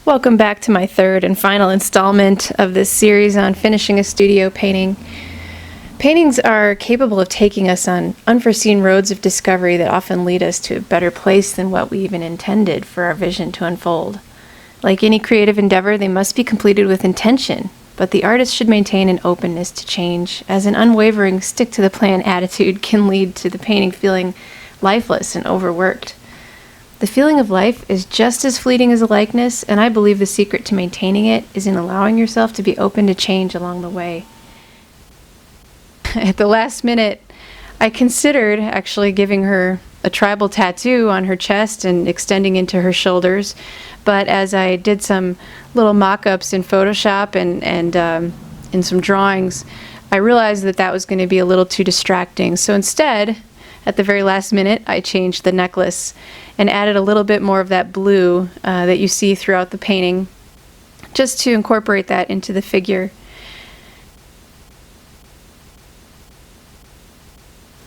Welcome back to my third and final installment of this series on finishing a studio painting. Paintings are capable of taking us on unforeseen roads of discovery that often lead us to a better place than what we even intended for our vision to unfold. Like any creative endeavor, they must be completed with intention, but the artist should maintain an openness to change, as an unwavering stick-to-the-plan attitude can lead to the painting feeling lifeless and overworked. The feeling of life is just as fleeting as a likeness, and I believe the secret to maintaining it is in allowing yourself to be open to change along the way. At the last minute, I considered actually giving her a tribal tattoo on her chest and extending into her shoulders, but as I did some little mock-ups in Photoshop and in some drawings, I realized that that was going to be a little too distracting. So instead, at the very last minute, I changed the necklace and added a little bit more of that blue that you see throughout the painting, just to incorporate that into the figure.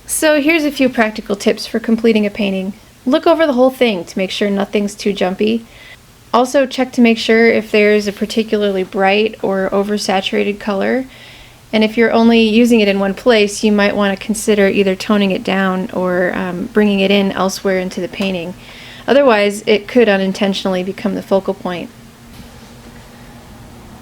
So here's a few practical tips for completing a painting. Look over the whole thing to make sure nothing's too jumpy. Also check to make sure if there's a particularly bright or oversaturated color. And if you're only using it in one place, you might want to consider either toning it down or bringing it in elsewhere into the painting. Otherwise, it could unintentionally become the focal point.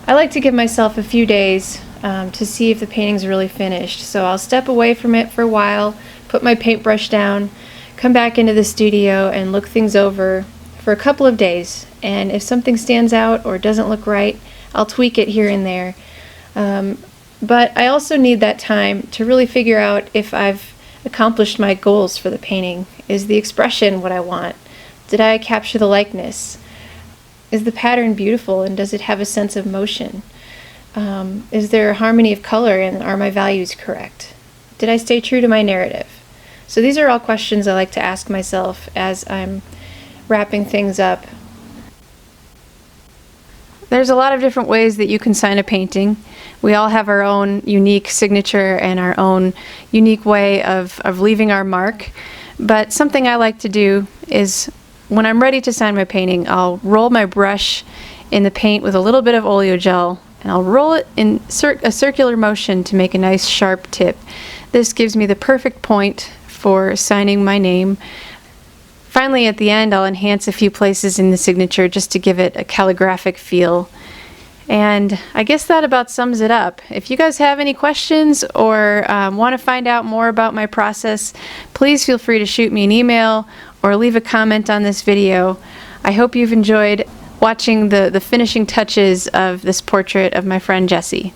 I like to give myself a few days to see if the painting's really finished. So I'll step away from it for a while, put my paintbrush down, come back into the studio and look things over for a couple of days. And if something stands out or doesn't look right, I'll tweak it here and there. But I also need that time to really figure out if I've accomplished my goals for the painting. Is the expression what I want? Did I capture the likeness? Is the pattern beautiful and does it have a sense of motion? Is there a harmony of color and are my values correct? Did I stay true to my narrative? So these are all questions I like to ask myself as I'm wrapping things up. There's a lot of different ways that you can sign a painting. We all have our own unique signature and our own unique way of leaving our mark. But something I like to do is when I'm ready to sign my painting, I'll roll my brush in the paint with a little bit of oleo gel and I'll roll it in a circular motion to make a nice sharp tip. This gives me the perfect point for signing my name. Finally, at the end, I'll enhance a few places in the signature just to give it a calligraphic feel. And I guess that about sums it up. If you guys have any questions or want to find out more about my process, please feel free to shoot me an email or leave a comment on this video. I hope you've enjoyed watching the finishing touches of this portrait of my friend Jessie.